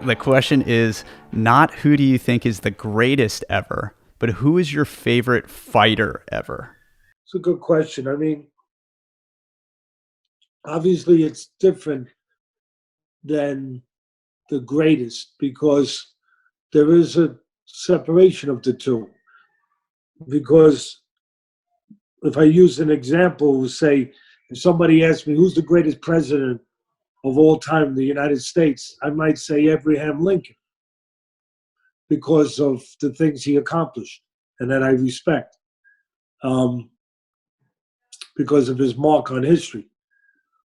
the question is not who do you think is the greatest ever, but who is your favorite fighter ever? It's a good question. I mean, obviously, it's different than the greatest because there is a separation of the two. Because if I use an example, say, if somebody asked me who's the greatest president of all time in the United States, I might say Abraham Lincoln because of the things he accomplished and that I respect um, because of his mark on history.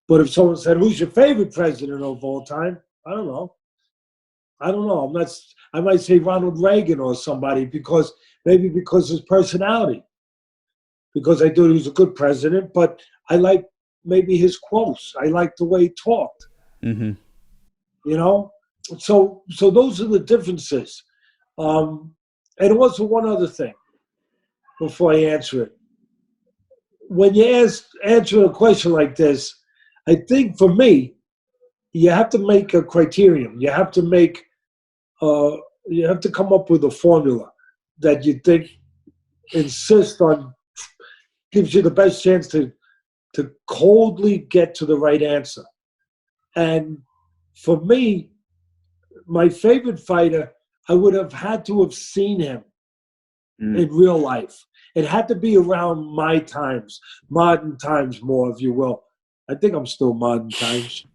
But if someone said, "Who's your favorite president of all time?" I don't know. I don't know. I'm not. I might say Ronald Reagan or somebody because maybe because his personality, because I thought he was a good president. But I like maybe his quotes. I like the way he talked. Mm-hmm. You know. So those are the differences. Um, and also one other thing before I answer it. When you answer a question like this, I think for me, you have to make a criterion. Uh, you have to come up with a formula that you think insists on gives you the best chance to coldly get to the right answer. And for me, my favorite fighter, I would have had to have seen him Mm. in real life. It had to be around my times, modern times more, if you will. I think I'm still modern times.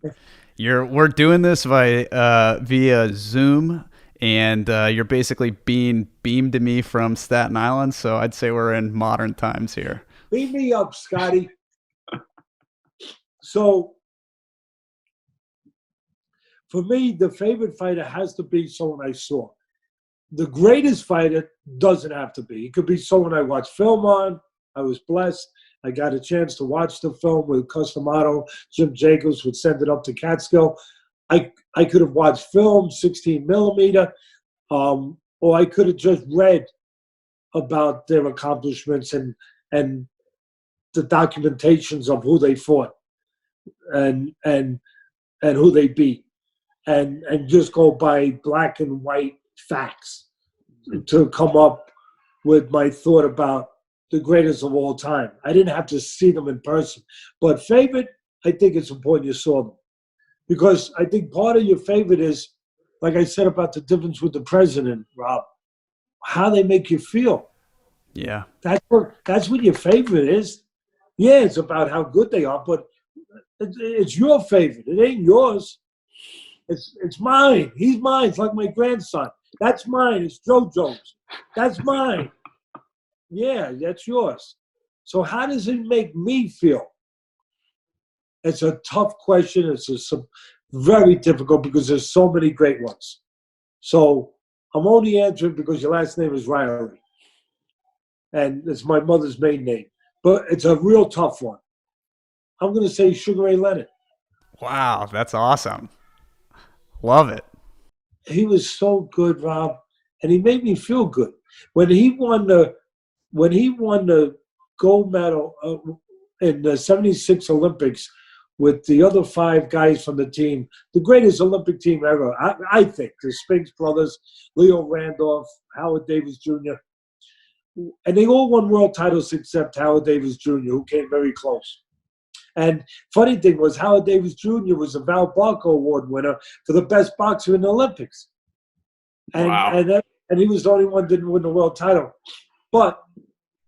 We're doing this via Zoom, and you're basically being beamed to me from Staten Island. So I'd say we're in modern times here. Beat me up, Scotty. So for me, the favorite fighter has to be someone I saw. The greatest fighter doesn't have to be. It could be someone I watched film on. I was blessed. I got a chance to watch the film with Customato. Jim Jacobs would send it up to Catskill. I could have watched film, 16 millimeter, or I could have just read about their accomplishments and the documentations of who they fought and and and who they beat and just go by black and white facts to come up with my thought about the greatest of all time. I didn't have to see them in person. But favorite, I think it's important you saw them. Because I think part of your favorite is, like I said about the difference with the president, Rob, how they make you feel. Yeah. That's what your favorite is. Yeah, it's about how good they are, but it's your favorite. It ain't yours. It's mine. He's mine. It's like my grandson. That's mine. It's JoJo's. That's mine. Yeah, that's yours. So how does it make me feel? It's a tough question. Very difficult because there's so many great ones. So I'm only answering because your last name is Riley, and it's my mother's maiden name. But it's a real tough one. I'm going to say Sugar Ray Leonard. Wow, that's awesome. Love it. He was so good, Rob, and he made me feel good when he won the gold medal in the '76 Olympics with the other five guys from the team, the greatest Olympic team ever. I think the Spinks brothers, Leo Randolph, Howard Davis Jr., and they all won world titles except Howard Davis Jr., who came very close. And funny thing was, Howard Davis Jr. was a Val Barker Award winner for the best boxer in the Olympics, and Wow. and and he was the only one that didn't win the world title, but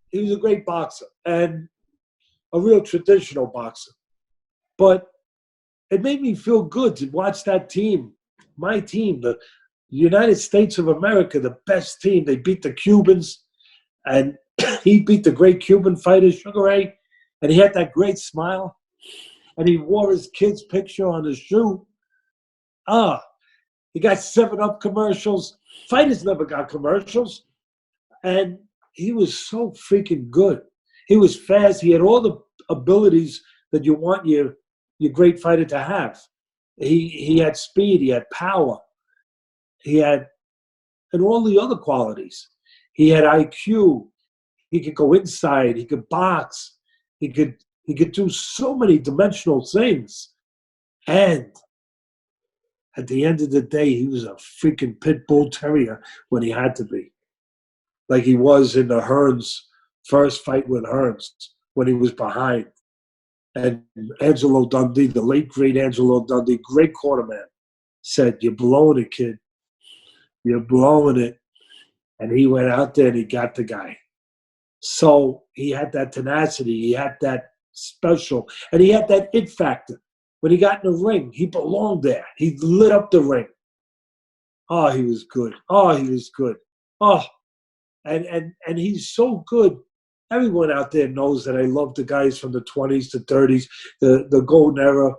he was a great boxer and a real traditional boxer. But it made me feel good to watch that team, my team, the United States of America, the best team. They beat the Cubans, and he beat the great Cuban fighter Sugar Ray, and he had that great smile, and he wore his kid's picture on his shoe. Ah, he got 7-Up commercials. Fighters never got commercials. And he was so freaking good. He was fast. He had all the abilities that you want your great fighter to have. He had speed. He had power. He had and all the other qualities. He had IQ. He could go inside. He could box. He could do so many dimensional things. And at the end of the day, he was a freaking pit bull terrier when he had to be, like he was in the Hearns first fight with Hearns when he was behind. And Angelo Dundee, the late great Angelo Dundee, great cornerman, said, "You're blowing it, kid. You're blowing it." And he went out there and he got the guy. So he had that tenacity, he had that special, and he had that it factor. When he got in the ring, he belonged there. He lit up the ring. Oh, he was good. Oh, he was good. Oh, and he's so good. Everyone out there knows that I love the guys from the 20s to 30s, the golden era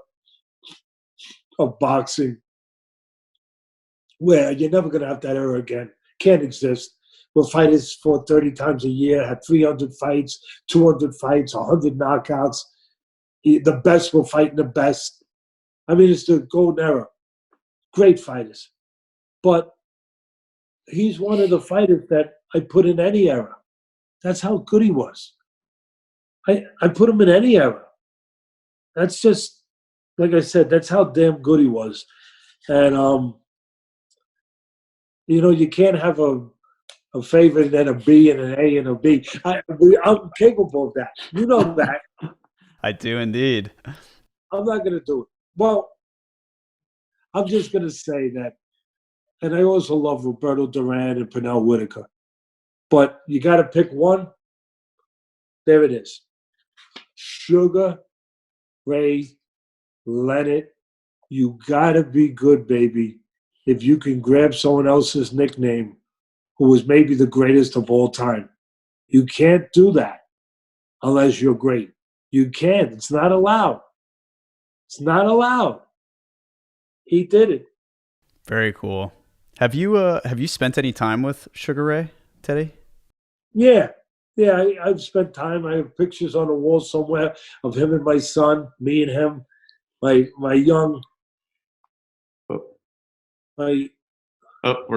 of boxing, where you're never going to have that era again. Can't exist. Where fighters fought 30 times a year, had 300 fights, 200 fights, 100 knockouts. The best were fighting the best. I mean, it's the golden era. Great fighters. But he's one of the fighters that I put in any era. That's how good he was. I put him in any era. That's just, like I said, that's how damn good he was. And, you can't have a favorite and a B and an A and a B. I'm capable of that. You know that. I do indeed. I'm not going to do it. Well, I'm just going to say that, and I also love Roberto Duran and Pernell Whitaker. But you got to pick one. There it is. Sugar Ray Leonard. You got to be good, baby, if you can grab someone else's nickname who was maybe the greatest of all time. You can't do that unless you're great. You can't. It's not allowed. It's not allowed. He did it. Very cool. Have you spent any time with Sugar Ray, Teddy? Yeah. I've spent time. I have pictures on the wall somewhere of him and my son, me and him, my young. We're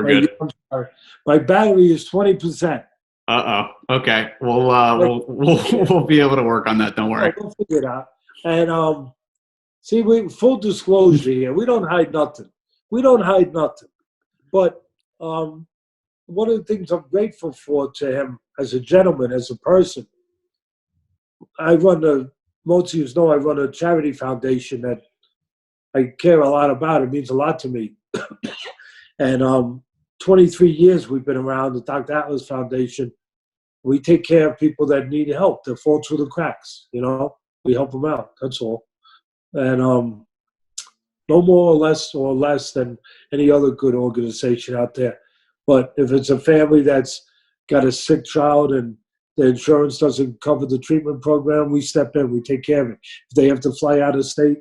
good. My battery is 20%. Okay. We'll be able to work on that. Don't worry. We'll figure it out. And see, full disclosure here. We don't hide nothing. But one of the things I'm grateful for to him as a gentleman, as a person, most of you know I run a charity foundation that I care a lot about. It means a lot to me. And 23 years we've been around the Dr. Atlas Foundation. We take care of people that need help, that fall through the cracks. We help them out. That's all. And no more or less than any other good organization out there. But if it's a family that's got a sick child and the insurance doesn't cover the treatment program, we step in. We take care of it. If they have to fly out of state,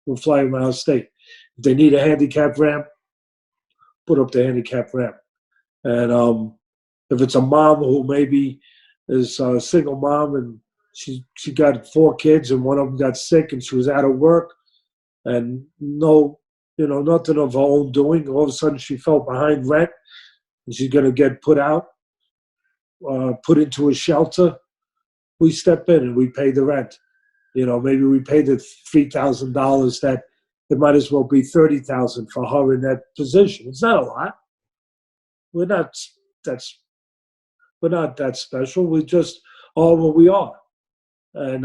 we'll fly them out of state. If they need a handicap ramp, put up the handicap ramp. And if it's a mom who maybe is a single mom and she got 4 kids and one of them got sick and she was out of work and nothing of her own doing, all of a sudden she fell behind rent and she's going to get put into a shelter, we step in and we pay the rent. Maybe we pay the $3,000 that it might as well be $30,000 for her in that position. It's not a lot. We're not that special. We just are what we are, and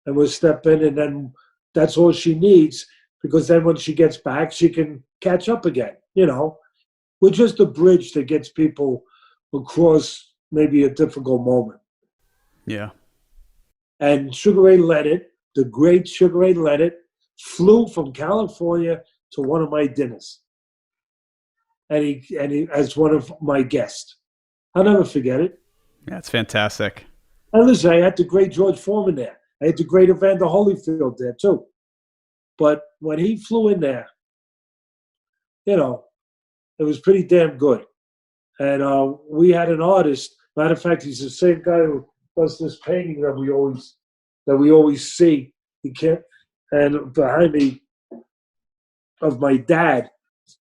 we'll step in, and then that's all she needs, because then when she gets back, she can catch up again. We're just a bridge that gets people across maybe a difficult moment. Yeah. And Sugar Ray Leonard, the great Sugar Ray Leonard, flew from California to one of my dinners, and he as one of my guests. I'll never forget it. Yeah, it's fantastic. And listen, I had the great George Foreman there. I had the great Evander Holyfield there too. But when he flew in there, it was pretty damn good. And we had an artist. Matter of fact, he's the same guy who does this painting that we always see. And behind me of my dad,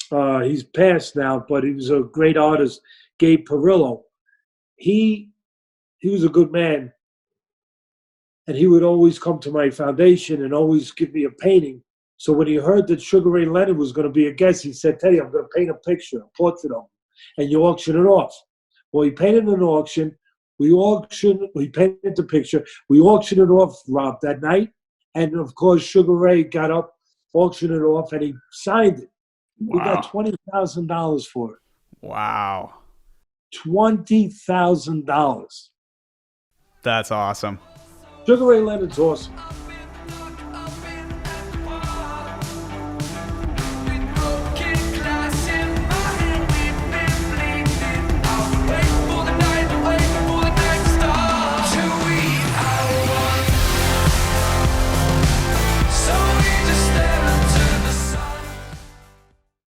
he's passed now, but he was a great artist, Gabe Perillo. He was a good man, and he would always come to my foundation and always give me a painting So when he heard that Sugar Ray Leonard was going to be a guest, he said, Teddy, I'm going to paint a picture, a portrait of him, and you auction it off. Well, he painted an auction. We painted the picture. We auctioned it off, Rob, that night. And, of course, Sugar Ray got up, auctioned it off, and he signed it. We got $20,000 for it. Wow. $20,000. That's awesome. Sugar Ray Leonard's awesome.